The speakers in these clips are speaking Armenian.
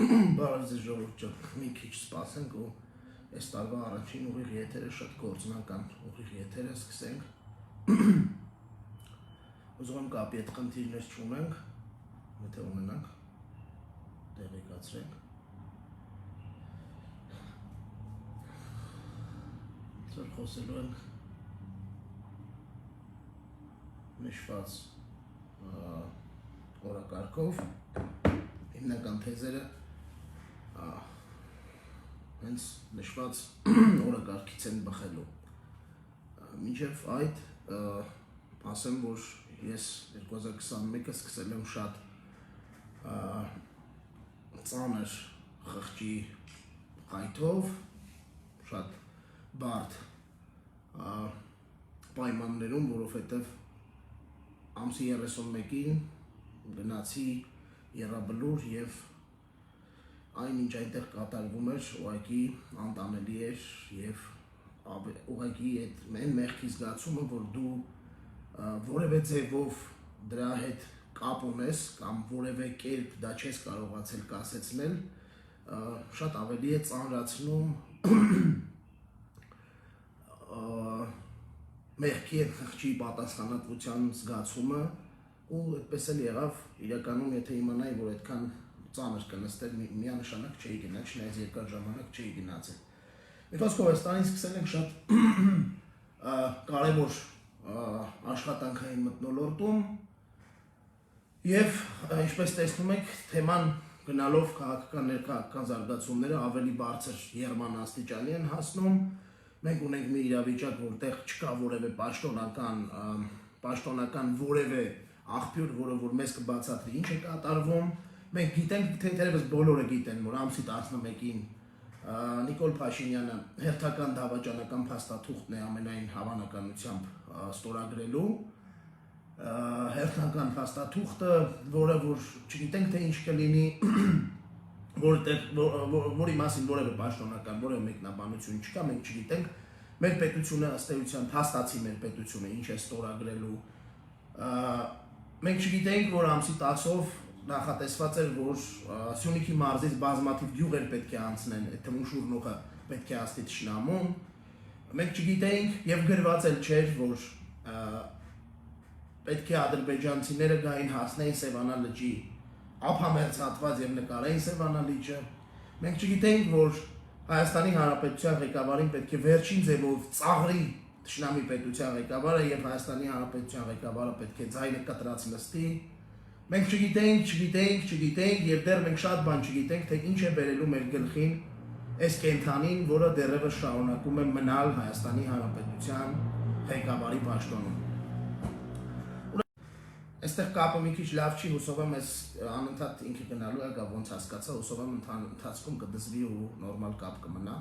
Բարև ժողովուրդ, մի քիչ սպասենք ու այս տարվա առաջին ուղիղ եթերը շատ գործնական ուղիղ եթերը սկսենք։ Ուզում եմ կապի այդ խնդիրներ չունենք, եթե ունենանք, տեղեկացրենք։ Ձեր խոսելու ենք նշված օրակարգով, հիմնական թեզերը հենց նշված օրակարգից են բխելու։ Մինչև այդ ասեմ, որ ես 2021-ը սկսել եմ շատ ծանր խղճի հայթով, շատ բարդ պայմաններում, որովհետև ամսի 31-ին գնացի Եռաբլուր և այն ինչ այնտեղ կատարվում էր, ուղղակի անտանելի էր և ուղղակի այն մեղքի զգացումը, որ դու որևէ ձևով դրա հետ կապ ունես կամ որևէ կերպ դա չես կարողացել կասեցնել, շատ ավելի է ծանրացնում մեղքի հետ խղճի պատասխանատվության զգացումը ու այդպես էլ եղավ, իրականում եթե իմանայի, որ այդքան ծանր կնստել միանշանակ չէի գնալ, չնայած երկար ժամանակ չէի գնացել։ Մի խոսքով այստեղից սկսել ենք շատ կարևոր աշխատանքային մթնոլորտում և ինչպես տեսնում եք, թեման գնալով քաղաքական ներքաղաքական զարգացումները ավելի բարձր եղման աստիճանի են հասնում։ Մենք ունենք մի իրավիճակ, որտեղ չկա որևէ պաշտոնական որևէ աղբյուր, որը որ մեզ կբացատրի ինչ է կատարվում։ Մենք գիտենք, թե թերևս բոլորը գիտեն, որ ամսի 11-ին Նիկոլ Փաշինյանը հերթական դավաճանական փաստաթուղթն է ամենայն հավանականությամբ ստորագրելու։ Հերթական փաստաթուղթը, որը որ չգիտենք, թե ինչ կլինի, որի մասին որևէ պաշտոնական, որևէ մեկնաբանություն չկա, մենք չգիտենք, մեր պետությունը ըստ էության փաստացի մեր պետությունը ինչ է ստորագրելու։ Մենք չգիտենք, որ ամսի 10-ով նախատեսված էր, որ Սյունիքի մարզից բազմաթիվ գյուղեր պետք է անցնեն, այդ թվում Շուրնուղը պետք է ասի Թշնամուն։ Մենք չգիտենք և գրված էլ չէր, որ պետք է ադրբեջանցիները գային հասնեին Սևանա լճի ափամերձ հատված և նկարեին Սևանա լիճը։ Մենք չգիտենք, որ Հայաստանի Հանրապետության ղեկավարին պետք է վերջին ձևով ծաղրի Թշնամի պետության ղեկավարը և Հայաստանի Հանրապետության ղեկավարը պետք է ձայնը կտրած նստի։ Մենք չգիտենք և դեռ մենք շատ բան չգիտենք, թե ինչ է բերելու մեր գլխին այս կենդանին, որը դեռևս շարունակում է մնալ Հայաստանի Հանրապետության ղեկավարի պաշտոնում։ Այստեղ կապը մի քիչ լավ չի, հուսով եմ այս անընդհատ ինքը գնալու է, ոնց հասկացա, հուսով եմ ընթացքում կդզվի ու նորմալ կապ կմնա։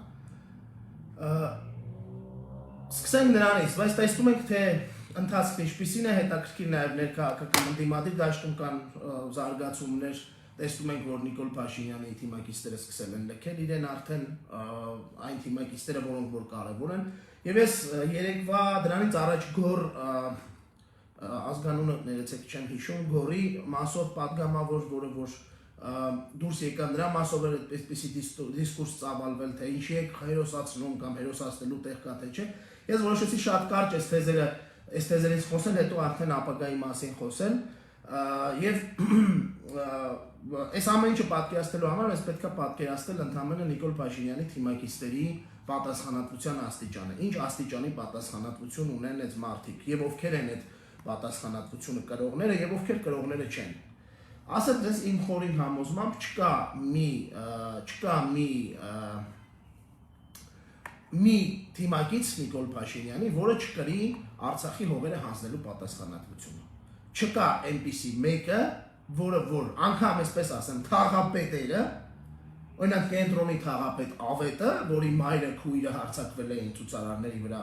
Սկսենք նրանից, բայց տեսնում ենք, թե ընթացքն ինչպիսին է, հետաքրքիր նաև ներքաղաքական ընդդիմադիր դաշտում կան զարգացումներ, տեսնում ենք, որ Նիկոլ Փաշինյանի թիմակիցները սկսել են լքել իրեն արդեն այն թիմակիցները, որոնք որ կարևոր են, և ես երեկվա դրանից առաջ Գոր ազգանունը ներեցեք չեմ հիշում, Գորի մասով պատգամավոր, որը որ դուրս եկան, նրա մասով էր այդպիսի դիսկուրս ծավալվել, թե ինչի եք հերոսացնում կամ հերոսացնելու տեղ կա թե չէ։ Ես որոշեցի շատ կարճ այս թեզերից խոսել, հետո արդեն ապագայի մասին խոսել և այս ամեն ինչը պատկերացնելու համար ես պետք է պատկերացնել ընդամենը Նիկոլ Փաշինյանի թիմակիցների պատասխանատվության աստիճանը, ինչ աստիճանի պատասխանատվություն ունեն այդ մարդիկ և ովքեր են այդ պատասխանատվությունը կրողները և ովքեր կրողները չեն։ Ասել ձեզ իմ խորին համոզմամբ չկա մի թիմակից Նիկոլ Փաշինյանի, որը չկրի Արցախի հողերը հանձնելու պատասխանատվությունը։ Չկա այնպիսի մեկը, որը որ անգամ այսպես ասեմ թաղապետերը, օրինակ կենտրոնի թաղապետ Ավետը, որի մայրը քույրը հարձակվել էին ցուցարարների վրա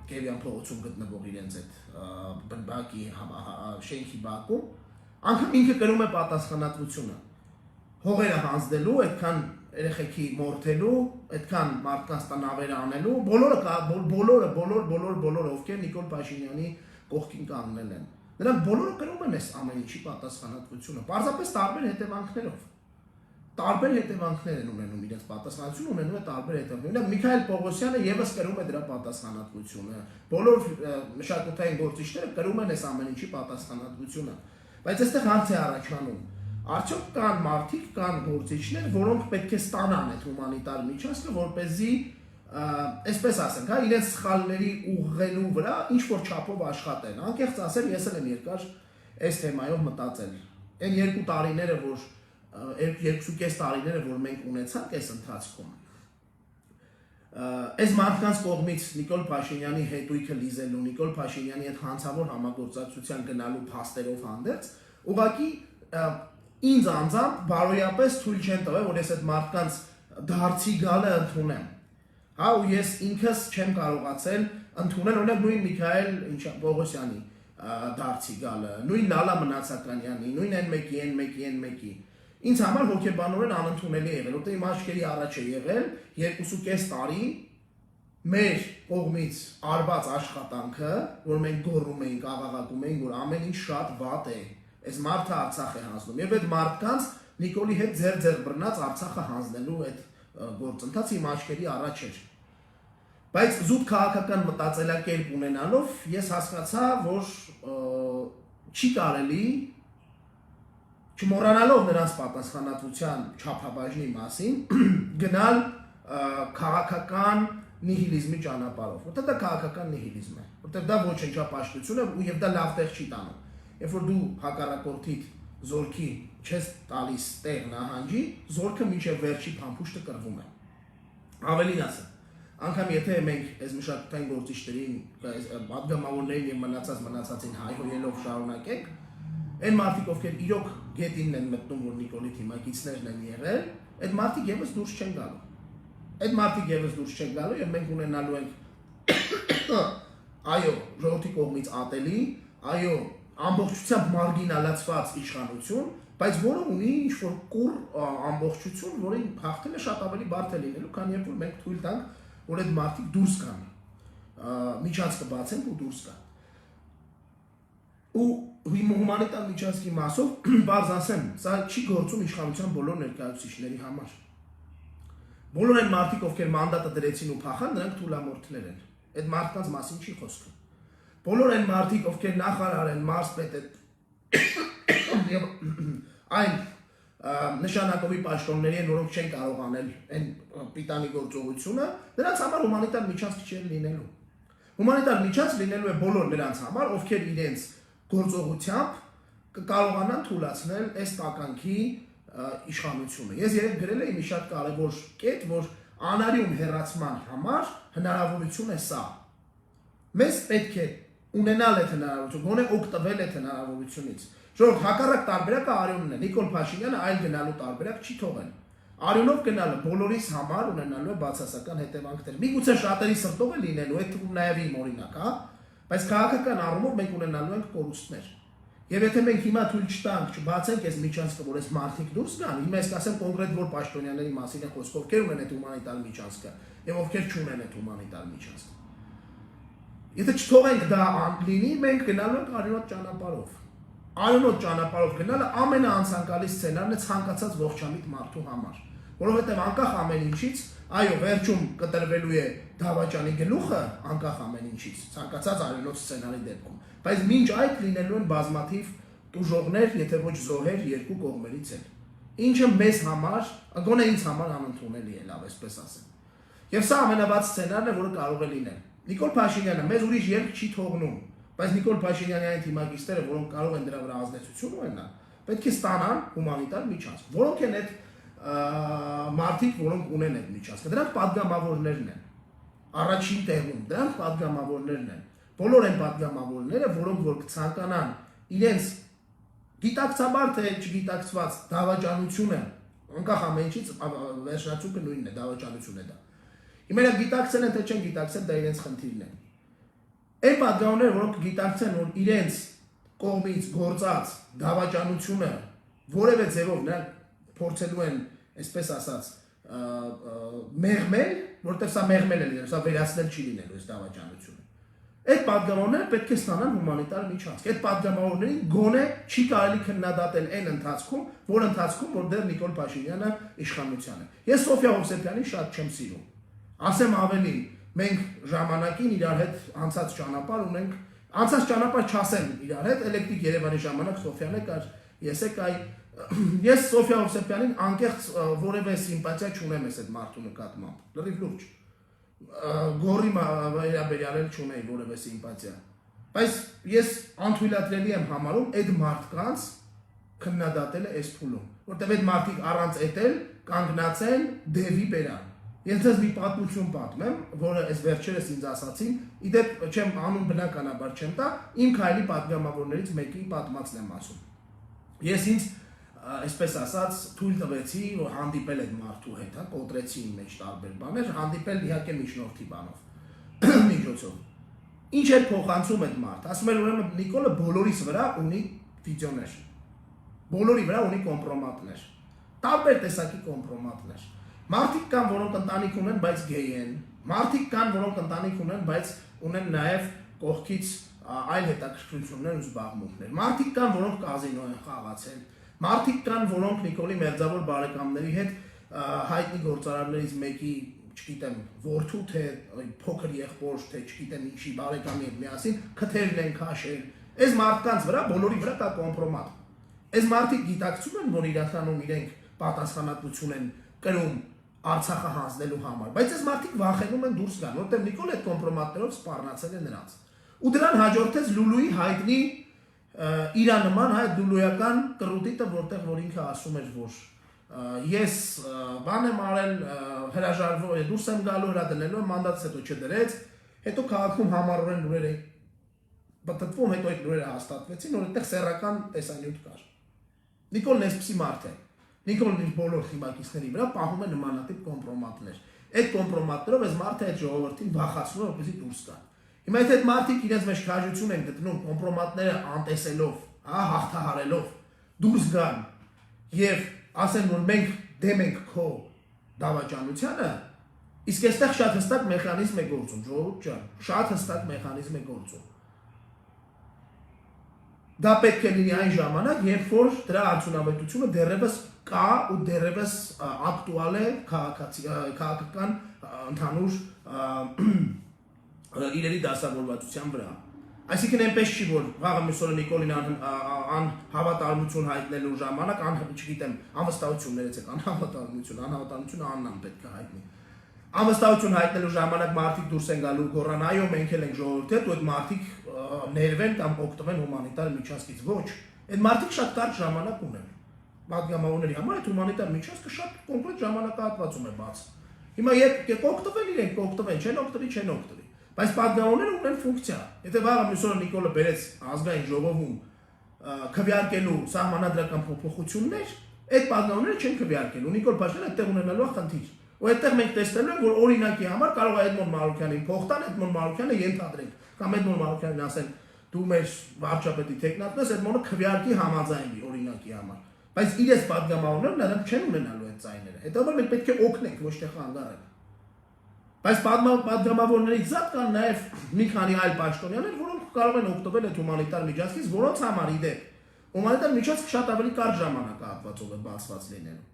Կևյան փողոցում գտնվող իրենց այդ բակի շենքի բակում, անգամ ինքը կրում է պատասխանատվությունը։ Հողերը հանձնելու, այդքան երեխեքի մորթելու, այդքան մարդկանց տնավեր անելու, բոլորը ովքեր Նիկոլ Փաշինյանի կողքին կանգնել են։ Նրանք բոլորը կրում են այս ամեն ինչի պատասխանատվությունը, պարզապես տարբեր հետևանքներով։ տարբեր հետևանքներ են ունենում իրենց պատասխանատվությունը ունենում է տարբեր հետևանքներ։ Միքայել Պողոսյանը եւս կրում է դրա պատասխանատվությունը։ Բոլոր մշակութային գործիչները կրում են այս ամեն ինչի պատասխանատվությունը։ Բայց այստեղ հարց է առաջանում. արդյոք կան մարդիկ, կան գործիչներ, որոնք պետք է ստանան այդ հումանիտար միջանցքը, որպեսզի այսպես ասենք, հա, իրենց սխալների ուղղելու վրա ինչ որ չափով աշխատեն։ Անկեղծ ասել, ես էլ եմ երկար այս թեմայով մտածել։ Այն 2 տարիները, որ 2.5 տարիները, որ մենք ունեցանք այս ընթացքում, այս մարդկանց կողմից Նիկոլ Փաշինյանի հետույքը լիզելու, Նիկոլ Փաշինյանի այդ հանցավոր համագործակցության գնալու փաստերով հանդերձ, ուղղակի ինձ անձամբ բարոյապես թույլ չեն տվել, որ ես այդ մարդկանց դարձի գալը ընդունեմ։ Հա, ու ես ինքս չեմ կարողացել ընդունել օրինակ նույն Միքայել Պողոսյանի դարձի գալը, նույն Լալա Մնացականյանի, նույն N1-ի։ Ինձ համար հոգեբանորեն անընդունելի է եղել, որտեղ իմ աչքերի առաջ է եղել 2.5 տարի մեր կողմից արված աշխատանքը, որ մենք գոռում էինք, աղաղակում էինք, որ ամեն ինչ շատ վատ է, այս մարդը Արցախ է հանձնում, եւ այդ մարդկանց Նիկոլի հետ ձեր բռնած Արցախը հանձնելու այդ գործընթացը իմ աչքերի առաջ էր։ Բայց զուտ քաղաքական մտածելակերպ ունենալով ես հասկացա, որ չի կարելի չմոռանալով նրանց պատասխանատվության չափաբաժնի մասին գնալ քաղաքական նիհիլիզմի ճանապարհով, որտեղ դա քաղաքական նիհիլիզմ է, որտեղ դա ոչնչապաշտություն է ու եւ դա լավ տեղ չի տանում։ Երբ որ դու հակառակորդիդ զորքի չես տալիս տեղ նահանջի, զորքը մինչև վերջի փամփուշտը կռվում է։ Ավելին ասեմ, անգամ եթե մենք այս մշակութային գործիչներին, պատգամավորներին եւ մնացածին հայհոյելով շարունակենք, այն մարդիկ, ովքեր իրոք գետինն են մտնում, որ Նիկոլի թիմակիցներն են եղել, այդ մարդիկ եւս դուրս չեն գալու։ Այդ մարդիկ եւս դուրս չեն գալու եւ մենք ունենալու ենք այո, ժողովրդի կողմից ատելի, այո, ամբողջությամբ մարգինալացված իշխանություն, բայց որը ունի ինչ-որ կուռ ամբողջություն, որին հաղթել է շատ ավելի բարդ է լինելու, քան երբ որ մենք թույլ տանք, որ այդ մարդիկ դուրս գան, միջանցքը բացենք ու դուրս գան։ Ու հումանիտար միջանցքի մասով բարձ ասեմ, սա չի գործում իշխանության բոլոր ներկայացուցիչների համար։ Բոլոր այն մարդիկ, ովքեր մանդատը դրեցին ու փախան, նրանք թուլամորթներ են։ Այդ մարդկանց մասին չի խոսքը։ Բոլոր այն մարդիկ, ովքեր նախարար են, մարզպետ են եւ այն նշանակովի պաշտոնների են, որոնք չեն կարող անել այն պիտանի գործողությունը, նրանց համար հումանիտար միջանցք չի լինելու։ Հումանիտար միջանցք լինելու է բոլոր նրանց համար, ովքեր իրենց գործողությամբ կկարողանան թույլատրել այս տականքի իշխանությունը։ Ես երբ գրել եմ մի շատ կարևոր կետ, որ անարյուն հեռացման համար հնարավորություն է սա։ Մեզ պետք է ունենալ այդ հնարավորությունը, գոնե օգտվել այդ հնարավորությունից։ Ժողովուրդ, հակառակ տարբերակը Արյունն է, Նիկոլ Փաշինյանը այլ գնալու տարբերակ չի թողել։ Արյունով գնալը բոլորիս համար ունենալու է բացասական հետևանքներ։ Միգուցե շատերի սրտով է լինելու, այդ նաև իմ օրինակ, հա, բայց քաղաքական առումով մենք ունենալու ենք կորուստներ։ Եվ եթե մենք հիմա թույլ չտանք, չբացենք այս միջանցքը, որ այս մարդիկ դուրս գան, հիմա ես կասեմ կոնկրետ որ պաշտոնյաների մասին է խոսքը, ովքեր ունեն այդ հումանիտար միջանցքը եւ ովքեր չունեն այդ հումանիտար միջանցքը։ Եթե չթողենք դա լինի, մենք գնալու ենք արյունոտ ճանապարհով։ Արյունոտ ճանապարհով գնալը ամենաանցանկալի սցենարն է ցանկացած ողջամիտ մարդու համար, որովհետեւ անկախ ամեն ինչից, այո, վերջում կտրվելու է դավաճանի գլուխը, անկախ ամեն ինչից, ցանկացած արյունոտ սցենարի դեպքում, բայց մինչ այդ լինելու են բազմաթիվ տուժողներ, եթե ոչ զոհեր երկու կողմերից էլ։ Ինչը մեզ համար, գոնե ինձ համար անընդունելի է, լավ այսպես ասեմ։ Եվ սա ամենավատ սցենարն է, որը կարող է լինել։ Նիկոլ Փաշինյանը մեզ ուրիշ երկ չի թողնում, բայց Նիկոլ Փաշինյանի այն թիմակիցները, որոնք կարող են դրա վրա ազդեցություն ունենալ, պետք է ստանան հումանիտար միջանցք։ Որոնք են այդ մարդիկ, որոնք ունեն այդ միջանցքը, դրանք պատգամավորներն են։ Առաջին տեղում դրանք պատգամավորներն են։ Բոլոր այն պատգամավորները, որոնք որ կցանկանան իրենց գիտակցաբար թե չգիտակցված դավաճանությունը, անկախ ամեն ինչից վերջնացուկը նույնն է, դավաճանություն է դա։ Հիմա գիտակցել են թե չեն գիտակցել, դա իրենց խնդիրն է։ Այն պատգամավորները, որոնք գիտակցեն, որ իրենց կողմից գործած դավաճանությունը որևէ ձևով նրանք փորձելու են, այսպես ասած, մեղմել, որտեղ սա մեղմել է լինելու, սա վերացնել չի լինելու այս դավաճանությունը։ Այդ պատգամավորները պետք է ստանան հումանիտար միջանցք։ Այդ պատգամավորներին գոնե չի կարելի քննադատել այն ընթացքում, որ դեռ Նիկոլ Փաշինյանը իշխանության է։ Ես Սոֆիա Հովսեփյանին շատ չեմ սիրում։ Ասեմ ավելին, մենք ժամանակին իրար հետ անցած ճանապարհ ունենք, անցած ճանապարհ չասեմ իրար հետ, էլեկտրիկ Երևանի ժամանակ Սոֆիան կար, ես Սոֆիա Հովսեփյանին անկեղծ որևէ սիմպաթիա չունեմ այս այդ մարդու նկատմամբ։ Լրիվ լուրջ։ Գորի վերաբերյալ չունեի որևէ սիմպաթիա, բայց ես անթույլատրելի եմ համարում այդ մարդկանց քննադատելը այս փուլում, որտեղ այդ մարդիկ առանց էտել կանգնած են դեպի բերան։ Ես ձեզ մի պատմություն պատմեմ, որը այս վերջերս ինձ ասացին, իդեպ չեմ անուն բնականաբար չեմ տա, իմ քայլի պատգամավորներից մեկի պատմածն եմ ասում։ Ես ինձ այսպես ասած թույլ տվեցի, որ հանդիպել այդ մարդու հետ, կոտրեցի իմ մեջ տարբեր բաներ, հանդիպել իհարկե միջնորդի բանով, միջոցով։ Ինչ էր փոխանցում այդ մարդ, ասում էր ուրեմն Նիկոլը բոլորիս վրա ունի վիդեոներ, բոլորի վրա ունի կոմպրոմատներ, տարբեր տեսակի կոմպրոմատներ։ Մարդիկ կան, որոնք ընտանիք ունեն, բայց գեյ են, մարդիկ կան, որոնք ընտանիք ունեն, բայց ունեն նաև կողքից այլ հետաքրքրություններ ու զբաղմունքներ, մարդիկ կան, որոնք կազինո են խաղացել, մարդիկ կան, որոնք Նիկոլի մերձավոր բարեկամների հետ հայտնի գործարարներից մեկի, չգիտեմ, որդու թե փոքր եղբոր, թե չգիտեմ ինչի բարեկամի հետ միասին քթերն են քաշել։ Այս մարդկանց վրա բոլորի վրա կա կոմպրոմատ։ Այս մարդիկ գիտակցում են, որ իրականում իրենք պատասխանատվություն են կրում Արցախը հանձնելու համար, բայց այս մարդիկ վախենում են դուրս գան, որտեղ Նիկոլը այդ կոմպրոմատներով սպառնացել է նրանց։ Ու դրան հաջորդեց Լուլուի հայտնի իրանման հայ դուլոյական կռուտիտը, որտեղ որ ինքը ասում էր, որ ես բան եմ արել, հրաժարվող դուրս եմ գալու, հրադնելու եմ, մանդատս հետո չդրեց, հետո քաղաքում համառորեն լուրեր էին բտտվում, հետո այդ լուրերը հաստատվեցին, որ այդտեղ սեռական տեսանյութ կար։ Նիկոլն այսպիսի մարդ է։ Նիկոլն իր բոլոր խմբակիցների վրա պահում է նմանատիպ կոմպրոմատներ։ Այդ կոմպրոմատներով այս մարդը այդ ժողովրդին վախացնում է, որպեսզի դուրս գան։ Հիմա այդ մարդիկ իրենց մեջ քաջություն են գտնում կոմպրոմատները անտեսելով, հաղթահարելով, դուրս գան եւ ասեն, որ մենք դեմ ենք քո դավաճանությանը, իսկ այստեղ շատ հստակ մեխանիզմ է գործում, ժողովուրդ ջան, շատ հստակ մեխանիզմ է գործում։ Դա պետք է լինի այն ժամանակ, երբ որ դրա արդյունավետությունը դեռևս կա ու դեռևս ակտուալ է քաղաքական ընդհանուր իրերի դասավորվածության վրա։ Այսինքն այնպես չի, որ վաղը մյուսօրը Նիկոլին անհավատարմություն հայտնելու ժամանակ, չգիտեմ, անվստահություններից եք, անհավատարմությունը Աննան պետք է հայտնի։ Անվստահություն հայտնելու ժամանակ մարդիկ դուրս են գալու գոռան, այո, մենք էլ ենք ժողովրդի հետ, ու այդ մարդիկ ներվեն կամ օգտվեն հումանիտար միջանցքից։ Ոչ, այդ մարդիկ շատ կարճ ժամանակ ունեն։ Պատգամավորների համար այդ հումանիտար միջանցքը շատ կոնկրետ ժամանակահատվածում է բաց։ Հիմա երբ կօգտվեն իրենք, կօգտվեն, չեն օգտվի։ Բայց պատգամավորները ունեն ֆունկցիա։ Եթե վաղը մյուսօրը Նիկոլը բերեց ազգային ժողովում քվեարկելու սահմանադրական փոփոխություններ, այդ պատգամավորները չեն քվեարկելու։ Նիկոլ Փաշինյանը այդտեղ ունենալու է խնդիր։ Ու այդտեղ մենք տեսնելու ենք, որ օրինակի համար կարող է Էդմոն Մանուկյանին փոխտան, Էդմոն Մանուկյանը ենթադրենք, կամ Էդմոն Մանուկյանին ասեն, դու մեր վարչապետի տեխնատն ես, Էդմոնը քվեարկի համաձայնվի օրինակի համար։ Բայց իրենց պատգամավորները նրանք չեն ունենալու այդ ձայները։ Հետո մենք պետք է օգնենք, ոչ թե խանգարենք։ Բայց պատգամավորներից զատ կան նաև մի քանի այլ պաշտոնյաներ, որոնք կարող են օգտվել այդ հումանիտար միջանցքից, որոնց համար իդեպ հումանիտար միջանցքը շատ ավելի կարճ ժամանակահատվածով է բացված լինելու։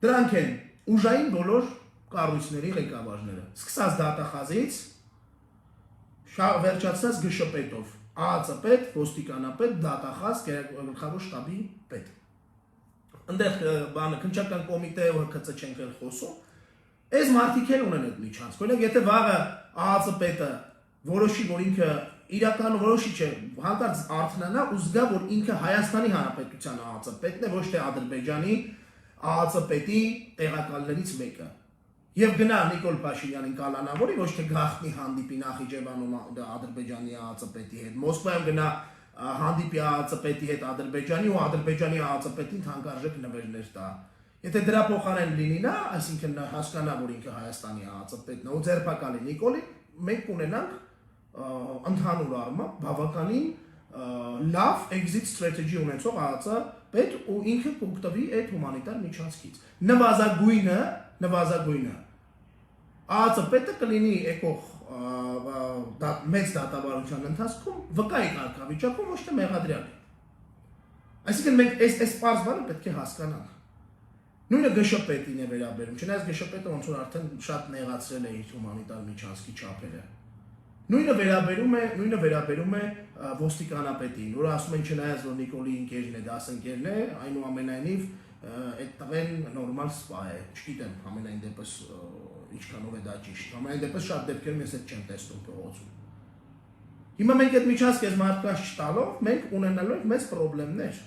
Դրանք են ուժային բոլոր կառույցների ղեկավարները, սկսած դատախազից, վերջացած ԳՇՊ-ով, ԱԱԾ պետ, ոստիկանապետ, դատախազ, գլխավոր շտաբի պետ։ Այնտեղ քննչական կոմիտե ու ՀԿՑ չենք էլ խոսում։ Այս մարդիկ էլ ունեն այդ միջանցք։ Օրինակ, եթե վաղը ԱԱԾ պետը որոշի, որ ինքը իրական որոշիչ է, հանկարծ արթնանա ու զգա, որ ինքը Հայաստանի Հանրապետության ԱԱԾ պետն է, ոչ թե Ադրբեջանի ԱԱԾ պետի տեղակալներից մեկը։ Եվ գնա Նիկոլ Փաշինյանին կալանավորի, ոչ թե գախնի հանդիպի Նախիջևանում Ադրբեջանի ԱԱԾ պետի հետ, Մոսկվայում գնա հանդիպի ԱԱԾ պետի հետ Ադրբեջանի ու Ադրբեջանի ԱԱԾ պետին թանկարժեք նվերներ տա։ Եթե դրա փոխարեն լինի նա, այսինքն հասկանա, որ ինքը Հայաստանի ԱԱԾ պետն է ու ձերբակալի Նիկոլին, մենք կունենանք ընդհանուր առմամբ բավականին լավ exit strategy ունեցող ԱԱԾ պետ ու ինքը կօգտվի այդ հումանիտար միջանցքից։ Նվազագույնը ԱԱԾ պետը կլինի եկող մեծ դատավարության ընթացքում վկայի կարգավիճակում ոչ թե մեղադրյալ է։ Այսինքն մենք այս պարզ բանը պետք է հասկանանք։ Նույնը ԳՇՊ-ին է վերաբերում, չնայած ԳՇՊ-ը ոնց որ արդեն շատ նեղացրել է իր հումանիտար միջանցքի չափերը։ Նույնը վերաբերում է ոստիկանապետին, որը ասում են չնայած որ Նիկոլի ընկերն է, դասընկերն է, այնուամենայնիվ այդ տղեն նորմալ սպա է, չգիտեմ, ամենայն դեպս ինչքանով է դա ճիշտ, ամենայն դեպս շատ դեպքերում ես այդ չեմ տեսնում փողոցում։ Հիմա մենք այդ միջանցքը այս մարդկանց չտալով, մենք ունենալու ենք մեծ խնդիրներ,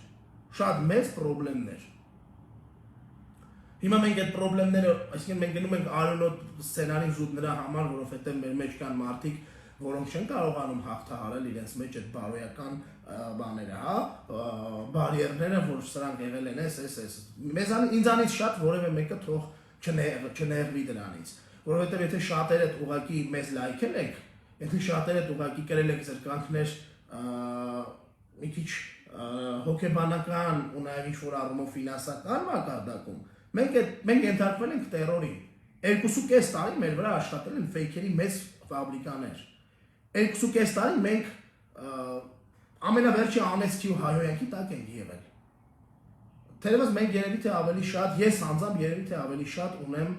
շատ մեծ խնդիրներ։ Հիմա մենք այդ խնդիրները, այսինքն մենք գնում ենք արյունոտ սցենարին զուտ նրա համար, որովհետև մեր մեջ կան մարդիկ, որոնք չեն կարողանում հաղթահարել իրենց մեջ այդ բարոյական բաները, հա, բարիերները, որ սրանք եղել են էս։ Ինձանից շատ որևէ մեկը թող չնեղվի դրանից, որովհետև եթե շատերը ուղղակի մեզ լայքել եք, եթե շատերը ուղղակի կրել եք զրկանքներ մի քիչ հոգեբանական ու նաև ինչ-որ առումով ֆինանսական մակարդակում, մենք ենթարկվել ենք տերորի։ 2.5 տարի մեր վրա աշխատել են ֆեյքերի մեծ ֆաբրիկաներ։ 2.5 տարի մենք ամենավերջի անեծքի ու հայհոյանքի տակ ենք եղել։ Թերևս մենք երևի թե ավելի շատ, ես անձամբ երևի թե ավելի շատ ունեմ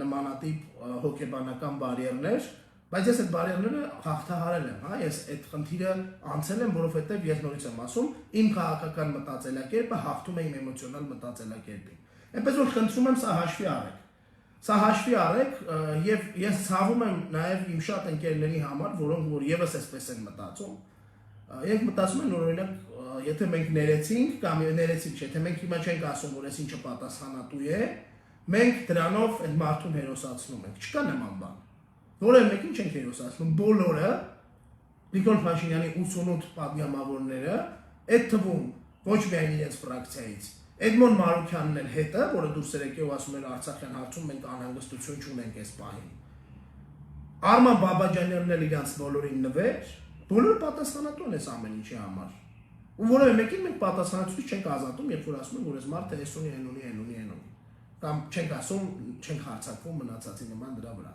նմանատիպ հոգեբանական բարիերներ, բայց ես այդ բարիերները հաղթահարել եմ, հա, ես այդ խնդիրը անցել եմ, որովհետև ես նորից եմ ասում, իմ քաղաքական մտածելակերպը հաղթում է իմ էմոցիոնալ մտածելակերպին։ Այնպես որ խնդրում եմ սա հաշվի առեք։ Սա հաշվի առեք եւ ես ցավում եմ նաեւ իմ շատ ընկերների համար, որոնք որ եւս այսպես են մտածում։ Ես մտածում եմ, որ օրինակ, եթե մենք ներեցինք կամ ներեցինք, եթե մենք հիմա չենք ասում, որ այս ինչը պատասխանատու է, մենք դրանով այդ մարդուն հերոսացնում ենք։ Չկա նման բան։ Որևէ մեկին չենք հերոսացնում, բոլորը Նիկոլ Փաշինյանի 88 պատգամավորները, այդ թվում ոչ միայն իրենց ֆրակցիայից, Էդմոն Մարուքյանն էլ հետը, որը դուրս էր եկել ու ասում էր Արցախյան հարցում մենք անհանգստություն չունենք այս պահին։ Արման Բաբաջանյանն էլ իրանց բոլորին նվեր, բոլորը պատասխանատու են այս ամեն ինչի համար։ Ու որևէ մեկին մենք պատասխանատվություն չենք ազատում, երբ որ ասում են, որ այս մարդը էս ունի, այն ունի։ Կամ չենք ասում, չենք հարձակվում մնացածի նման դրա վրա։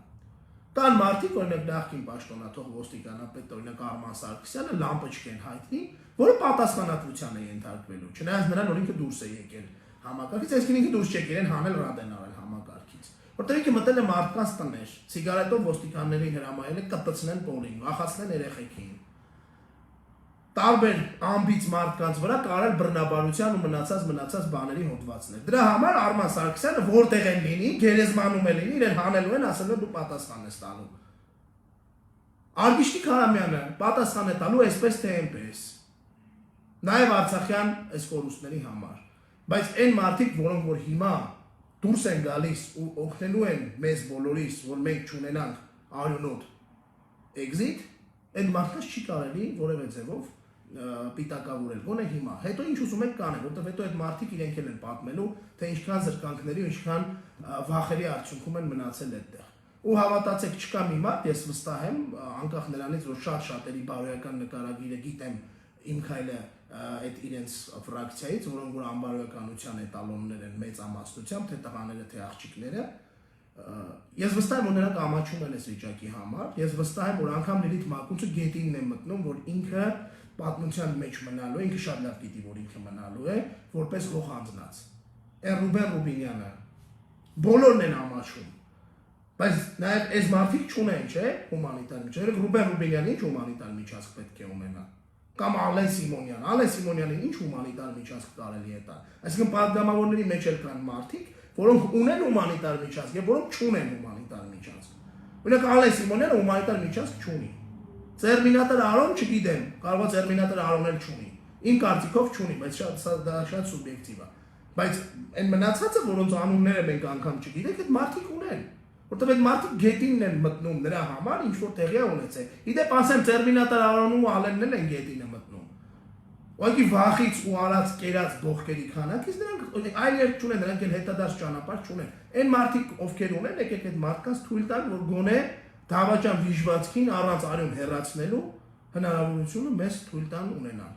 Կան մարդիկ, օրինակ նախկին պաշտոնաթող ոստիկանապետ, օրինակ Արման Սարգսյանը լամպոչկա են հայտնի, որը պատասխանատվության է ենթարկվելու, չնայած նրան որ ինքը դուրս է եկել համակարգից, այսինքն ինքը դուրս չեկել են հանել Ռադեն արել համակարգից, որտեղ ինքը մտել է մարդկանց տներ, սիգարետով ոստիկաններին հրամայել է կտցնեն պոլին, վախացնեն երեխեքին, տարբեր ամբից մարդկանց վրա կարել բռնաբարության ու մնացած բաների հոդվածներ։ Դրա համար Արման Սարգսյանը որտեղ են լինի, գերեզմանում է լինի, իրեն հանելու են, ասել են դու պատասխան ես տալու։ Արգիշտի Քարամյանը պատասխան է տալու այսպես թե այնպես։ Նաև Արցախյան այս կորուստների համար։ Բայց այն մարդիկ, որոնք որ հիմա դուրս են գալիս ու օգնելու են մեզ բոլորիս, որ մենք չունենանք արյունոտ exit, այդ մարդկանց չի կարելի որևէ ձևով պիտակավորել, գոնե հիմա։ Հետո ինչ ուզում եք կանեն, որտեղ հետո այդ մարդիկ իրենք են պատմելու, թե ինչքան զրկանքների ու ինչքան վախերի արդյունքում են մնացել այդտեղ։ Ու հավատացեք, չկա մի մարդ, ես վստահ եմ, անկախ նրանից, որ շատ շատերի բարոյական նկարագիրը գիտեմ իմ քայլը այդ իրենց ֆրակցիայից, որոնք որ անբարոյականության էտալոններ են մեծ ամասնությամբ, թե տղաները, թե աղջիկները, ես վստահ եմ, որ նրանք ամաչում են այս վիճակի համար, ես վստահ եմ, որ անգամ Լիլիթ Մակունցը գետինն է մտնում, որ ինքը պատմության մեջ մնալու է, ինքը շատ լավ գիտի, որ ինքը մնալու է, որպես գող հանձնած։ Ռուբեն Ռուբինյանը, բոլորն են ամաչում, բայց նաև այս մարդիկ չունեն, չէ, հումանիտար միջազգ, Ռուբեն Ռուբինյանը ինչ հումանիտար միջազգ պետք է ունենա։ Կամ Ալեն Սիմոնյանին ինչ հումանիտար միջազգ կարելի է տալ։ Այսինքն պատգամավորների մեջ էլ կան մարդիկ, որոնք ունեն հումանիտար միջազգ եւ որոնք չունեն հումանիտար միջազգ։ Օրինակ Ալեն Սիմոնյանը հումանիտար միջազգ չունի։ Տերմինատոր Արոն չգիտեմ, կարող է տերմինատոր Արոն էլ չունի։ Իմ կարծիքով չունի, բայց դա շատ սուբյեկտիվ է։ Բայց այն մնացածը, որոնց անունները մենք անգամ չգիտենք, այդ մարդիկ ունեն։ Որտեղ այդ մարդիկ գետինն են մտնում նրա համար, ինչ որ տեղի է ունեցել։ Իդեպ ասեմ, տերմինատոր Արոնն ու Ալենն են գետինը մտնում։ Ուղղակի վախից ու արած կերած բողկերի քանակից նրանք այլ երկ չունեն, նրանք էլ հետադարձ ճանապարհ չունեն։ Այն մարդիկ, ովքեր ունեն, եկեք այդ մարդկանց թույլ տալ, որ գոնե դավաճան վիժվածքին առանց արյուն հեռացնելու հնարավորությունը մեզ թույլ տան ունենալ։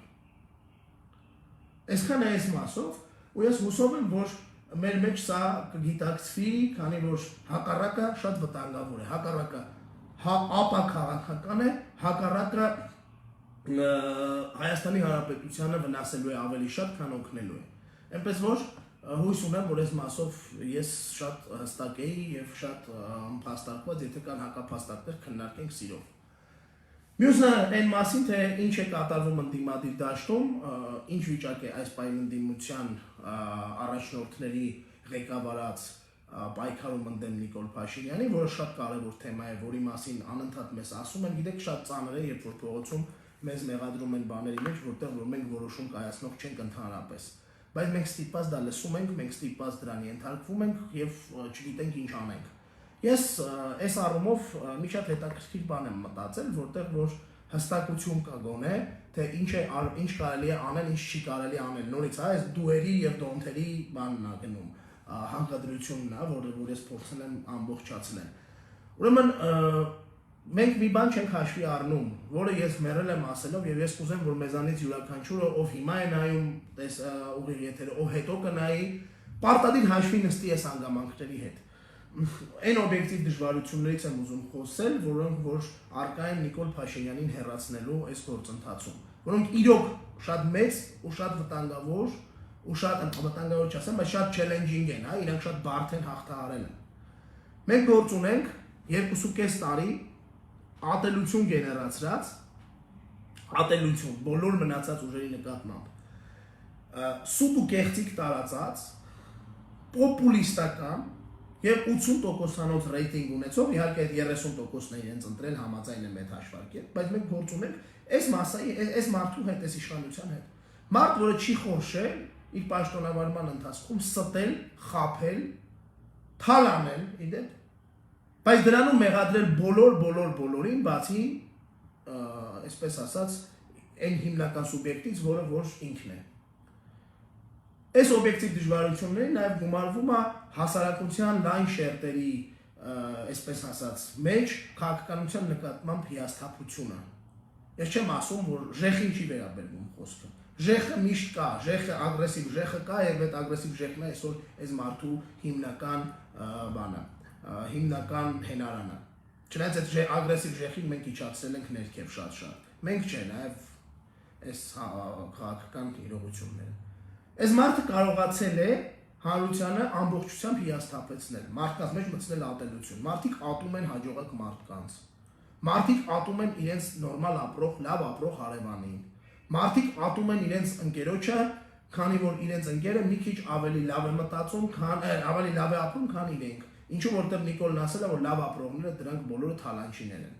Այսքան է այս մասով, ու ես հուսով եմ, որ մեր մեջ սա կգիտակցվի, քանի որ հակառակը շատ վտանգավոր է, հակառակը ապաքաղաքական է, հակառակը Հայաստանի Հանրապետությանը վնասելու է ավելի շատ, քան օգնելու է։ Այնպես որ հույս ունեմ, որ այս մասով ես շատ հստակ էի եւ շատ փաստարկված, եթե կան հակափաստարկներ քննարկենք սիրով։ Մյուսը այն մասին, թե ինչ է կատարվում ընդդիմադիր դաշտում, ինչ վիճակ է այս պայմանավորության առաջնորդների ղեկավարած պայքարում ընդդեմ Նիկոլ Փաշինյանի, որը շատ կարևոր թեմա է, որի մասին անընդհատ մեզ ասում են, գիտեք, շատ ծանր է, երբ որ փողոցում մեզ մեղադրում են բաների մեջ, որտեղ որ մենք որոշում կայացնող չենք ընդհանրապես։ Բայց մենք ստիպված դա լսում ենք, մենք ստիպված դրան ենթարկվում ենք եւ չգիտենք ինչ անենք։ Ես այս առումով մի շատ հետաքրքիր բան եմ մտածել, որտեղ որ հստակություն կա գոնե, թե ինչ կարելի է անել, ինչ չի կարելի անել։ Նորից այս դուերի եւ դոնթերի բանն է գնում, հանգադրությունն է, որ ես փորձել եմ ամբողջացնել։ Ուրեմն մենք մի բան չենք հաշվի առնում, որը ես մերել եմ ասելով եւ ես կուզեմ, որ մեզանից յուրաքանչյուրը ով հիմա է նայում ուղիղ եթերը, ով հետո կնայի, պարտադիր հաշվի նստի այս հանգամանքների հետ։ Այն օբյեկտիվ դժվարություններից եմ ուզում խոսել, որոնք որ արկա են Նիկոլ Փաշինյանին հեռացնելու այս գործընթացում, որոնք իրոք շատ մեծ ու շատ վտանգավոր ու շատ վտանգավոր չասեմ, բայց շատ challenging են, հա, իրանք շատ բարդ են հաղթահարել են։ Մենք գործ ունենք 2.5 տարի ատելություն գեներացրած, ատելություն բոլոր մնացած ուժերի նկատմամբ, սուտ ու կեղծիք տարածած, պոպուլիստական եւ 80%-անոց ռեյտինգ ունեցող, իհարկե այդ 30%-ն է իրենց ընտրել համաձայն է մեծ հաշվարկի, բայց մենք գործ ունենք այս մասայի, այս մարդու հետ, այս իշխանության հետ։ Մարդ, որը չի խորշել իր պաշտոնավարման ընթացքում ստել, խաբել, թալանել, իդեպ, բայց դրանում մեղադրել բոլորին, բացի, այսպես ասած, այն հիմնական սուբյեկտից, որը որ ինքն է։ Այս օբյեկտիվ դժվարությունների նաև գումարվում է հասարակության լայն շերտերի, այսպես ասած, մեջ քաղաքականության նկատմամբ հիասթափությունը։ Ես չեմ ասում, որ ժեխին չի վերաբերվում խոսքը։ Ժեխը միշտ կա, ժեխը ագրեսիվ ժեխը կա եւ այդ ագրեսիվ ժեխն է այսօր այս մարդու հիմնական բանը, հիմնական հենարանը։ Չնայած այդ ագրեսիվ ժեխին մենք իջացրել ենք ներքև շատ։ Մենք չէ, նաեւ այս քաղաքական իրողությունները։ Այս մարդը կարողացել է հանրությանը ամբողջությամբ հիասթափեցնել, մարդկանց մեջ մտցնել ատելություն։ Մարդիկ ատում են հաջողակ մարդկանց։ Մարդիկ ատում են իրենց նորմալ ապրող, լավ ապրող հարևանին։ Մարդիկ ատում են իրենց ընկերոջը, քանի որ իրենց ընկերը մի քիչ ավելի լավ է մտածում, ավելի լավ է ապրում, քան իրենք։ Ինչու որտեղ Նիկոլն ասել է, որ լավ ապրողները դրանք բոլորը թալանչիներ են։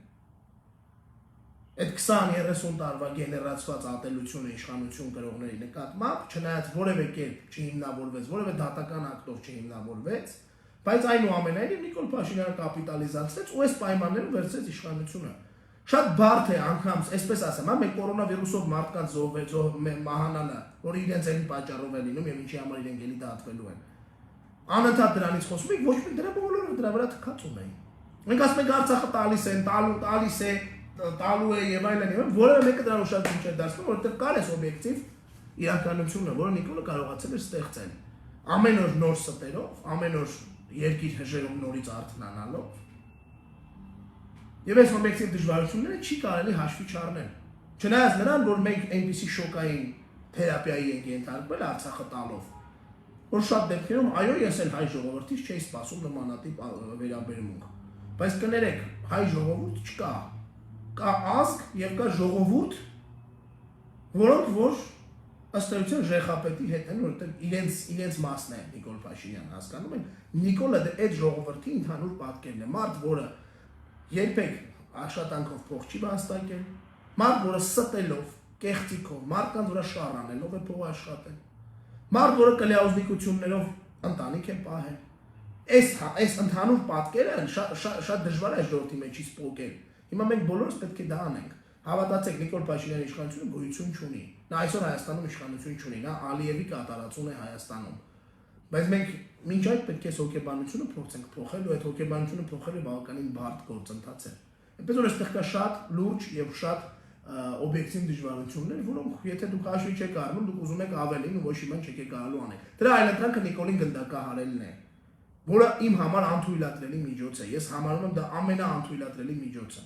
Այդ 20-30 տարվա գեներացված ատելությունը իշխանություն կրողների նկատմամբ, չնայած որևէ կերպ չհիմնավորվեց, որևէ դատական ակտով չհիմնավորվեց, բայց այնուամենայնիվ Նիկոլ Փաշինյանը կապիտալիզացրեց ու այս պայմաններում վերցրեց իշխանությունը։ Շատ բարդ է անգամ, այսպես ասեմ, մենք կորոնավիրուսով մարդկանց մահանալը, որ իրենց էլի պատճառով է լինում եւ ինչի համար իրենք էլի դատվելու են։ Անընդհատ դրանից խոսում ենք, ոչ մի դրա բոլորը դրա վրա թքած ունեն։ Մենք ասում ենք Արցախը տալիս են, տալիս է, տալու է եւ այլն, որևէ մեկը դրան ուշադրություն չէ դարձնում, որովհետեւ կար այս օբյեկտիվ իրականությունը, որը Նիկոլը կարողացել է ստեղծել։ Ամեն օր նոր ստերով, ամեն օր երկիր հժերում նորից արթնանալով։ Եվ այս օբյեկտիվ դժվարությունները չի կարելի հաշվի չառնել։ Չնայած նրան, որ մենք այնպիսի շոկային թերապիայի ենք ենթարկվել Արցախը տալով, որ շատ դեպքերում այո, ես էլ հայ ժողովրդից չէի սպասում նմանատիպ վերաբերմունք։ Բայց կներեք, հայ ժողովուրդ չկա։ Կա ազգ եւ կա ժողովուրդ, որոնք որ ըստ էության ժեխապետի հետ են, որովհետեւ իրենց մասն է Նիկոլ Փաշինյանը, հասկանում եք։ Նիկոլը այդ ժողովրդի ընդհանուր պատկերն է, մարդ, որը երբեք աշխատանքով փող չի վաստակել, մարդ, որը ստելով, կեղծիքով, մարդկանց վրա շառ անելով է փող աշխատել, մարդ, որը կլիաուզնիկություններով ընտանիք է պահել։ Այս ընդհանուր պատկերը շատ դժվար է ժողովրդի մեջից փոկել։ Հիմա մենք բոլորս պետք է դա անենք։ Հավատացեք, Նիկոլ Փաշինյանի իշխանությունը գոյություն չունի։ Նա այսօր Հայաստանում իշխանություն չունի, նա Ալիևի կատարածուն է Հայաստանում։ Բայց մենք մինչ այդ պետք է հոգեբանությունը փորձենք փոխել, ու այդ հոգեբանությունը փոխելը բավականին բարդ գործընթաց է։ Այնպես որ այստեղ կա շատ լուրջ եւ շատ օբյեկտիվ դժվարություններ, որոնք եթե դուք հաշվի չեք առնում, դուք ուզում եք ավելին ու ոչ իման չեք գալու անել։ Դրա այլընտրանքը Նիկոլին գնդակահարելն է։ որը իմ համար անթույլատրելի միջոց է։ Ես համարում եմ դա ամենաանթույլատրելի միջոցը։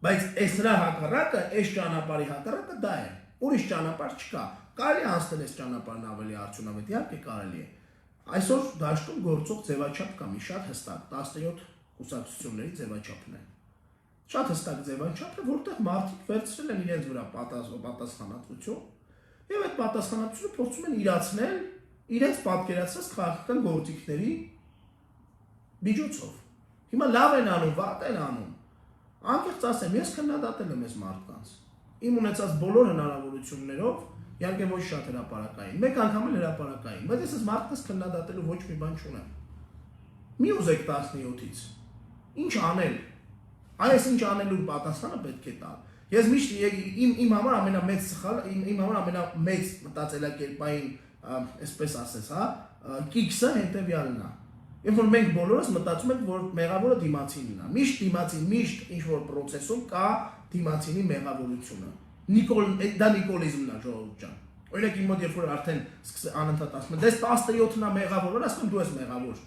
Բայց այս նրա հակառակը, այս ճանապարհի հակառակը դա է։ Ուրիշ ճանապարհ չկա։ Կարելի է անցնել այս ճանապարհն ավելի արդյունավետ, իհարկե կարելի է։ Այսօր դաշտում գործող ձևաչափ կա մի շատ հստակ 17 կուսակցությունների ձևաչափն է։ Շատ հստակ ձևաչափ է, որտեղ մարդիկ վերցրել են իրենց վրա պատասխանատվություն եւ այդ պատասխանատվությունը փորձում են իրացնել իրենց պատկերացրած քաղաքական գործիքների միջոցով։ Հիմա լավ են անում, վատ են անում։ Անկեղծ ասեմ, ես քննադատել եմ այս մարդկանց։ Իմ ունեցած բոլոր հնարավորություններով, իհարկե ոչ շատ հրապարակային, մեկ անգամ էլ հրապարակային, բայց ես այս մարդկանց քննադատելու ոչ մի բան չունեմ։ Մի ուզեք 17-ից։ Ինչ անել։ Այս ինչ անելու պատասխանը պետք է տալ։ Ես միշտ իմ համար ամենամեծ սխալ, իմ համար ամենամեծ մտածելակերպային, այսպես ասես, հա, կիքսը հետևյալն է։ Երբ որ մենք բոլորս մտածում ենք, որ մեղավորը դիմացինն է։ Միշտ դիմացին, միշտ ինչ որ process-ում կա դիմացինի մեղավորությունը։ Դա նիկոլիզմն է, ժողովուրդ ջան։ Օրինակ իմ մոտ երբ որ արդեն անընդհատ ասում են, դες 17-ն է մեղավորը, ասում դու ես մեղավոր։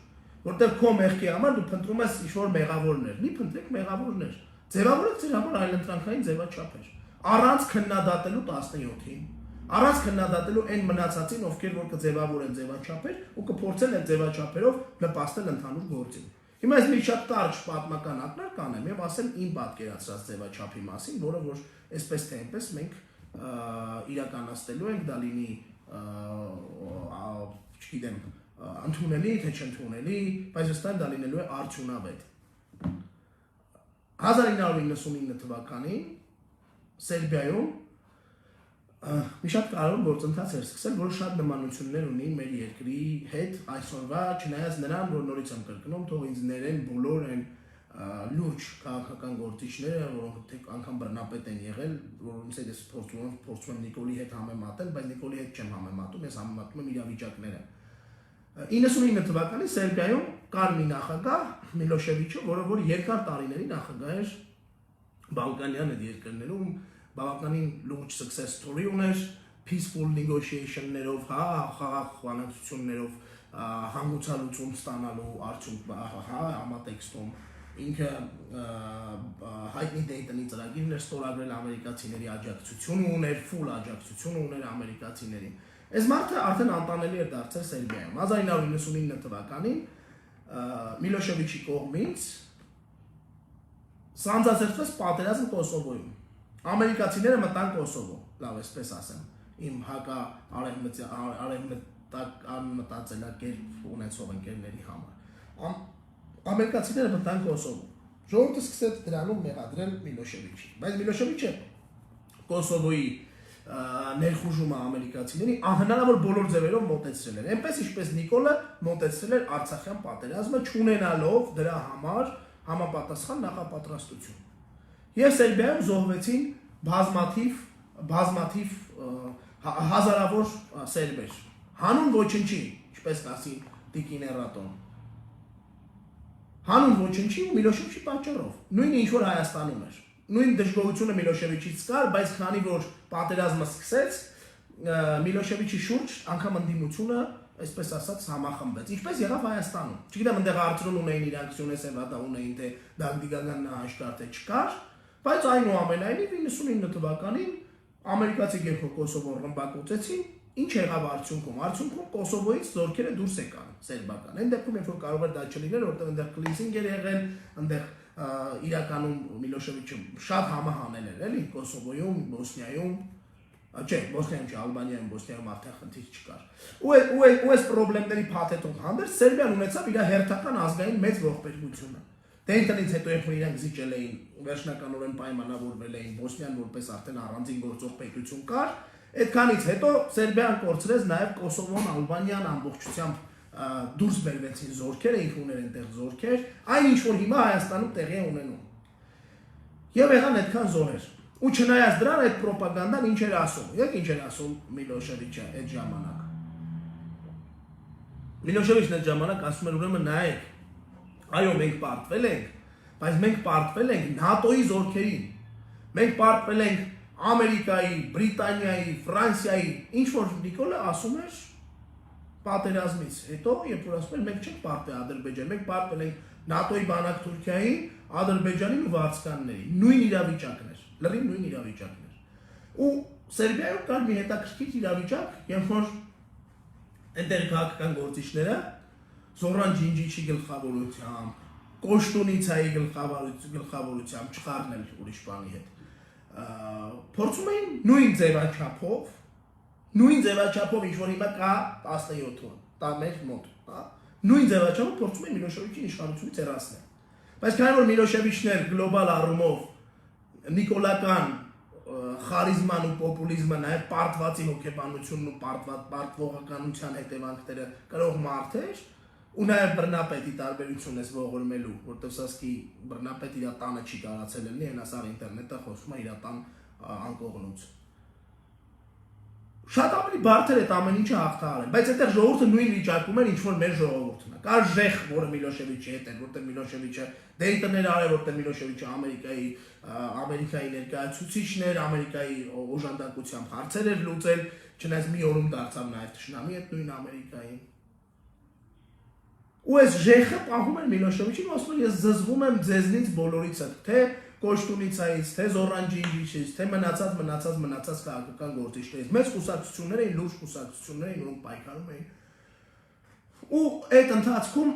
Որտեղ քո մեղքի համար դու փնտրում ես ինչ-որ մեղավորներ։ Մի փնտրեք մեղավորներ։ Ձևավորեք ձեր համար այլընտրանքային ձևաչափեր։ Առանց քննադատելու 17-ին, առանց քննադատելու այն մնացածին, ովքեր որ կձևավորեն ձևաչափեր ու կփորձեն այդ ձևաչափերով նպաստել ընդհանուր գործին։ Հիմա ես մի շատ կարճ պատմական ակնարկ կանեմ եւ ասեմ իմ պատկերացրած ձևաչափի մասին, որը որ այսպես թե այնպես մենք իրականացնելու ենք, դա լինի, չգիտեմ, ընդունելի, թե չընդունելի, բայց ըստեղ դա լինելու է արդյունավետ։ 1999 թվականին Սերբիայում մի շատ կարևոր գործընթաց էր սկսել, որը շատ նմանություններ ունի մեր երկրի հետ այսօրվա, չնայած նրան, որ նորից եմ կրկնում, թող ինձ ներեն բոլոր այն լուրջ քաղաքական գործիչները, որոնք թե անգամ բռնապետ են եղել, որոնց հետ ես փորձում եմ Նիկոլի հետ համեմատել, բայց Նիկոլի հետ չեմ համեմատում, ես համեմատում եմ իրավիճակները։ 99 թվականին Սերբիայում կար մի նախագահ Միլոշևիչը, որը որ երկար տարիների նախագահ էր Բալկանյան այդ երկրներում, բավականին լուրջ success story ուներ, peaceful negotiation-ներով, խաղաղ բանակցություններով հանգուցալուծում ստանալու արդյունք համատեքստում ինքը հայտնի Դեյտոնի ծրագիրն էր ստորագրել ամերիկացիների աջակցություն ուներ, full աջակցություն ուներ ամերիկացիների։ Այս մարդը արդեն անտանելի էր դարձել Սերբիայում։ 1999 թվականին Միլոշևիչի կողմից սանձազերծվեց պատերազմ Կոսովոյում։ Ամերիկացիները մտան Կոսովո, լավ էսպես ասեմ, իմ հակա արևմտական մտածելակերպ ունեցող ընկերների համար։ Ամերիկացիները մտան Կոսովո։ Ժողովուրդը սկսեց դրանում մեղադրել Միլոշևիչին, բայց Միլոշևիչը Կոսովոյի ներխուժումը ամերիկացիների անհնարավոր բոլոր ձևերով մոտեցրել էր։ Այնպես ինչպես Նիկոլը մոտեցրել էր Արցախյան պատերազմը, չունենալով դրա համար համապատասխան նախապատրաստություն։ Եվ Սերբիայում զոհվեցին բազմաթիվ հազարավոր սերբեր։ Հանուն ոչնչի, ինչպես կասի Տիկին Էրատոն։ Հանուն ոչնչի ու Միլոշևիչի պատճառով։ Նույնը ինչ որ Հայաստանում էր։ Նույն դժգոհությունը Միլոշևիչից կար, բայց քանի որ պատերազմը սկսեց, Միլոշևիչի շուրջ անգամ ընդդիմությունը, այսպես ասած, համախմբեց։ Ինչպես եղավ Հայաստանում։ Չգիտեմ, այնտեղ արդյունքում ունեին իրանք Սյունեսեվադա ունեին, թե Դագդիգանան հաշկար թե չկար, բայց այնուամենայնիվ 99 թվականին ամերիկացիները Կոսովոն ռմբակոծեցին, ինչ եղավ արդյունքում։ Արդյունքում Կոսովոյից զորքերը դուրս եկան սերբական։ Այն դեպքում երբ որ կարող էր դա չլինել, որտեղ այնտեղ կլիզինգ էր եղել, այնտեղ իրականում Միլոշևիչը շատ համահանել էր, էլի Կոսովոյում, Բոսնիայում, չէ, Բոսնիայում չէ, Ալբանիայում, Բոսնիայում արդեն խնդիր չկար։ Ու այս խնդիրների փաթեթով հանդերձ Սերբիան ունեցավ իր հերթական ազգային մեծ ողբերգությունը։ Դեյտոնից հետո երբ որ իրանք զիջել էին, վերջնականորեն պայմանավորվել էին, Բոսնիան որպես արդեն առանձին գործող պետություն կար, այդքանից հետո Սերբիան կորցրեց նաև Կոսովոն, Ալբանիան ամբողջությամբ դուրս բերվեցին զորքերը, ինքը ուներ այնտեղ զորքեր, այն ինչ որ հիմա Հայաստանում տեղի է ունենում։ Եվ եղան այդքան զոհեր։ Ու չնայած դրան այդ ռոպագանդան ինչ էր ասում։ Եք ինչ էր ասում Միլոշևիչը այդ ժամանակ։ Միլոշևիչն այդ ժամանակ ասում էր ուրեմն նայեք, այո մենք պարտվել ենք, բայց մենք պարտվել ենք ՆԱՏՕ-ի զորքերին։ Մենք պարտվել ենք Ամերիկայի, Բրիտանիայի, Ֆրանսիայի, ինչ որ Նիկոլը ասում էր, պատերազմից հետո, երբ որ ասում են մենք չենք պարտվել Ադրբեջան, մենք պարտվել ենք ՆԱՏՕ-ի բանակ Թուրքիային, Ադրբեջանին ու Վարդսկաններին, նույն իրավիճակն էր, լրիվ նույն իրավիճակն էր։ Ու Սերբիայում կար մի հետաքրքիր իրավիճակ, երբ որ այնտեղ քաղաքական գործիչները Զորան Ջինջիչի գլխավորությամբ, Կոշտունիցայի գլխավորությամբ չխառնել ուրիշ բանի հետ։ Փորձում էին նույն ձևաչափով ինչ որ հիմա կա 17 օր, դա մեր մոտ, հա։ Նույն ձևաչափով փորձում էին Միլոշևիչին իշխանությունից հեռացնել։ Բայց քանի որ Միլոշևիչն էր գլոբալ առումով նիկոլական խարիզման ու պոպուլիզմը, նաև պարտվածի հոգեբանությունն ու պարտվողականության հետևանքները կրող մարդ էր, ու նաև բռնապետի տարբերությունն էս ողորմելու, որտեղ Սասկի բռնապետ իր տանը չի կարացել լինի, հենա սար ինտերնետը խոսում է իր տան անկողնուց։ Շատ ավելի բարդ էր այդ ամեն ինչը հաղթահարել, բայց այդտեղ ժողովուրդը նույն վիճակում էր, ինչ որ մեր ժողովուրդն է։ Կար Ժեխ, որը Միլոշևիչի հետ էր, որտեղ Միլոշևիչը Դեյտոներ արել, որտեղ Միլոշևիչը Ամերիկայի ներկայացուցիչն էր, Ամերիկայի օժանդակությամբ հարցեր էր լուծել, չնայած մի օրում դարձավ նաև թշնամի այդ նույն Ամերիկային։ Ու այս Ժեխը պահում էր Միլոշևիչին ու ասում էր ես զզվում եմ ձեզնից բոլորիցը, թե Կոշտունիցայից, թե Զորան Ջինջիչից, թե մնացած քաղաքական գործիչներից։ Մեծ կուսակցություններ էին, լուրջ կուսակցություններ էին, որոնք պայքարում էին։ Ու այդ ընթացքում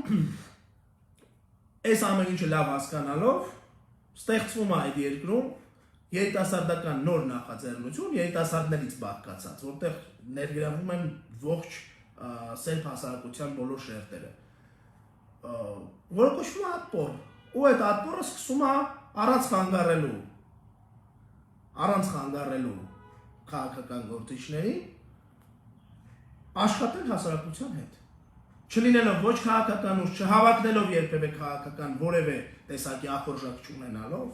այս ամեն ինչը լավ հասկանալով ստեղծվում է այդ երկրում երիտասարդական նոր նախաձեռնություն, երիտասարդներից բաղկացած, որտեղ ներգրավում են ողջ սերբ հասարակության բոլոր շերտերը, որը կոչվում է ատպոր, ու այդ ատպորը սկսում է առանց խանգարելու քաղաքական գործիչներին աշխատել հասարակության հետ, չլինելով ոչ քաղաքական ուժ, չհավաքնելով երբևէ քաղաքական որևէ տեսակի ախորժակ չունենալով,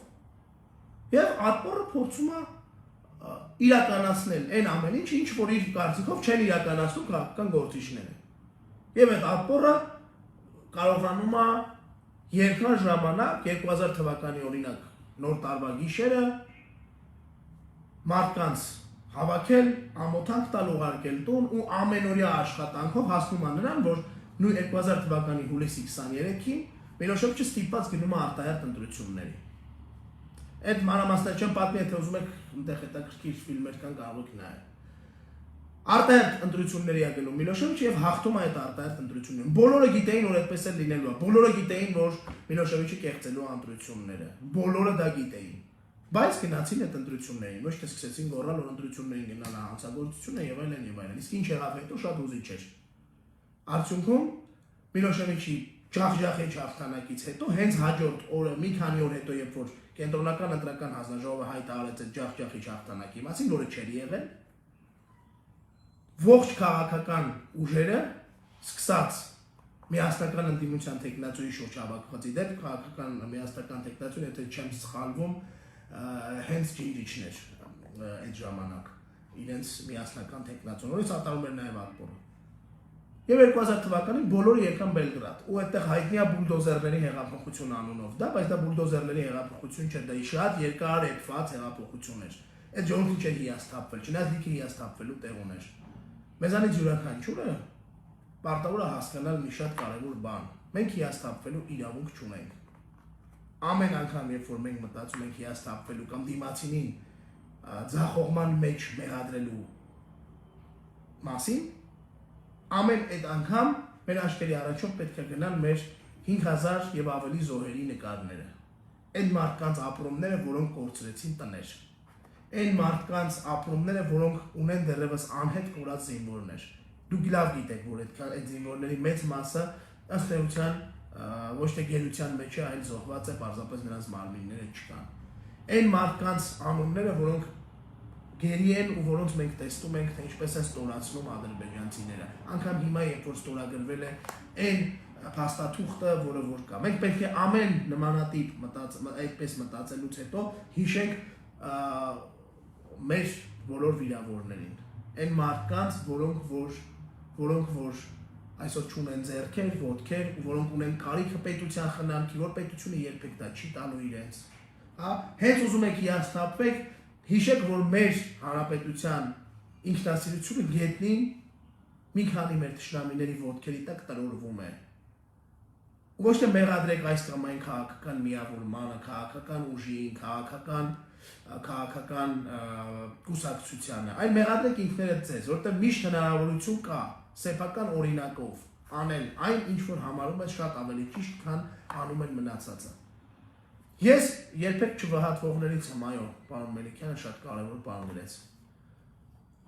եւ ատպորը փորձում է իրականացնել այն ամեն ինչ, ինչ որ իր կարծիքով չեն իրականացնում քաղաքական գործիչները։ Եվ այդ ատպորը կարողանում է երկար ժամանակ 2000 թվականի օրինակ նոր տարվա գիշերը մարդկանց հավաքել, ամոթանք տալ ուղարկել տուն ու ամենօրյա աշխատանքով հասնում է նրան, որ նույն 2000 թվականի հուլիսի 23-ին Միլոշևիչը ստիպված գնում է արտահերթ ընտրությունների։ Այդ մանրամասները չեմ պատմի, եթե ուզում եք այնտեղ հետաքրքիր ֆիլմեր կան կարող եք նայել։ Արտահերթ ընտրությունների է գնում Միլոշևիչը եւ հաղթում է այդ արտահերթ ընտրությունները։ Բոլորը գիտեին, որ այդպես էլ լինելու է։ Բոլորը գիտեին, որ Միլոշևիչը կեղծելու է ընտրությունները։ Բոլորը դա գիտեին։ Բայց գնացին այդ ընտրություններին, ոչ թե սկսեցին գոռալ, որ ընտրություններին գնալը հանցագործություն է եւ այլն եւ այլն։ Իսկ ինչ եղավ հետո շատ ուզիչ էր։ Արդյունքում Միլոշևիչի ջախջախի հաղթանակից հետո հենց հաջորդ օրը մի քանի օր հետո երբ որ կենտրոնական ընտրական հանձնաժողովը հայտարարեց այդ ջախջախի հաղթանակի մասին, որը չէր եղել, ողջ քաղաքական ուժերը սկսած միասնական ընդդիմության տեխնացուի շուրջ հավաքվածի դեպ քաղաքական միասնական տեխնացուն, եթե չեմ սխալվում, հենց Ջինջիչն էր այդ ժամանակ իրենց միասնական տեխնացուն, որից ատարում էր նաև ատպորը։ Եվ 2000 թվականին բոլորը եկան Բելգրադ, ու այդտեղ հայտնի է բուլդոզերների հեղափոխություն անունով դա, բայց դա բուլդոզերների հեղափոխություն չէր, դա շատ երկար էփված հեղափոխություն էր։ Այդ ժողովուրդը չէր հիասթափվել, չնայած լիքը հիասթափվելու տեղ ուներ։ Մեզանից յուրաքանչյուրը պարտավոր է հասկանալ մի շատ կարևոր բան։ Մենք հիասթափվելու իրավունք չունենք։ Ամեն անգամ, երբ որ մենք մտածում ենք հիասթափվելու կամ դիմացինին ձախողման մեջ մեղադրելու մասին, ամեն այդ անգամ մեր աչքերի առաջով պետք է գնան մեր 5000 եւ ավելի զոհերի նկարները։ Այն մարդկանց ապրումները, որոնք կորցրեցին տներ։ Այն մարդկանց ապրումները, որոնք ունեն դեռևս անհետ կորած զինվորներ։ Դուք լավ գիտեք, որ այդ զինվորների մեծ մասը ըստ էության ոչ թե գերության մեջ է, այլ զոհված է, պարզապես նրանց մարմինները չկան։ Այն մարդկանց անունները, որոնք գերի են ու որոնց մենք տեսնում ենք, թե ինչպես են ստորացնում ադրբեջանցիները։ Անկամ հիմա, երբ որ ստորագրվել է այն փաստաթուղթը, որը որ կա։ Մենք պետք է ամեն նմանատիպ այդպես մտածելուց հետո հիշենք մեր բոլոր վիրավորներին։ Այն մարդկանց, որոնք որ այսօր չունեն ձեռքեր, ոտքեր, ու որոնք ունեն կարիքը պետության խնամքի, որ պետությունը երբեք դա չի տալու իրենց։ Հենց ուզում եք հիասթափվեք, հիշեք, որ մեր հանրապետության ինքնասիրությունը գետնին մի քանի մեր թշնամիների ոտքերի տակ տրորվում է։ Ոչ թե մեղադրեք այս կամ այն քաղաքական միավորմանը, քաղաքական ուժին, քաղաքական կուսակցությանը, այլ մեղադրեք ինքներդ ձեզ, որտեղ միշտ հնարավորություն կա սեփական օրինակով անել այն, ինչ որ համարում ես շատ ավելի ճիշտ, քան անում են մնացածը։ Ես երբեք չվհատվողներից եմ, այո, պարոն Մելիքյանը շատ կարևոր բան գրեց։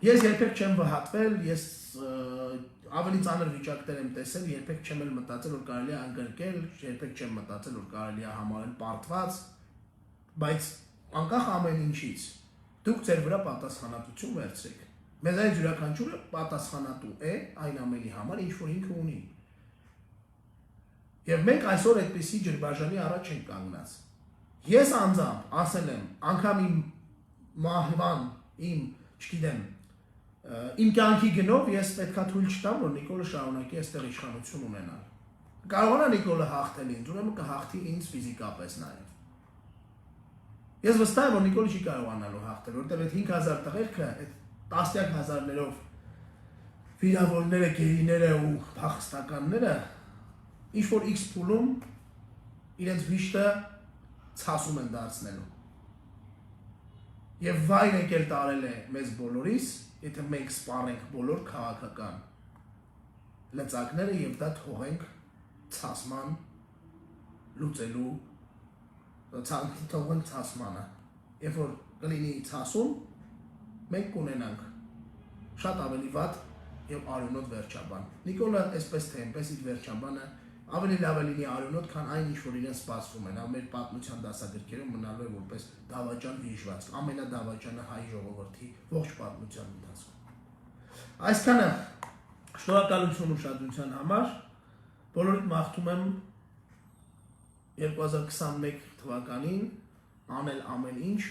Ես երբեք չեմ վհատվել, ես ավելի ծանր վիճակներ եմ տեսել, երբեք չեմ էլ մտածել, որ կարելի է անգրկել, երբեք չեմ մտածել, որ կարելի է համարել պարտված, բայց անկախ ամեն ինչից դուք ձեր վրա պատասխանատվություն վերցրեք։ Մեզանից յուրաքանչյուրը պատասխանատու է այն ամենի համար, ինչ որ ինքը ունի։ Եվ մենք այսօր այդպիսի ջրբաժանի առաջ ենք կանգնած։ Ես անձամբ ասել եմ, անգամ իմ մահվան, չգիտեմ, իմ կյանքի գնով ես պետքա թույլ չտամ, որ Նիկոլը շարունակի այստեղ իշխանություն ունենալ։ Կարող է Նիկոլը հաղթել ինձ, ուրեմն կհաղթի ինձ ֆիզիկապես նաև։ Ես վստահ եմ, որ Նիկոլը չի կարողանալու հաղթել, որտեղ այդ 5000 տղերքը, այդ տասնյակ հազարներով վիրավորները, գերիները ու փախստականները ինչ որ X փուլում իրենց վիշտը ցասում են դարձնելու։ Եվ վայն եկել տարել է մեզ բոլորիս, եթե մենք սպառենք բոլոր քաղաքական լծակները եւ դա թողենք ցասման լուծելու թողենք ցասմանը։ Երբ որ կլինի ցասում, մենք կունենանք շատ ավելի վատ եւ արյունոտ վերջաբան։ Նիկոլը այսպես թե այնպես իր վերջաբանը ավելի լավ է լինի արյունոտ, քան այն ինչ որ իրեն սպասվում է։ Նա մեր պատմության դասագրքերում մնալու է որպես դավաճան հիշված, ամենադավաճանը հայ ժողովրդի ողջ պատմության ընթացքում։ Այսքանը շնորհակալություն ուշադրության համար։ Բոլորիդ մաղթում եմ 2021 թվականին անել ամեն ինչ,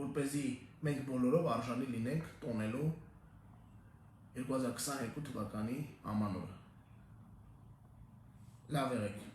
որպեսզի մենք բոլորով արժանի լինենք տոնելու 2022 թվականի ամանորը։ Լավ եղեք։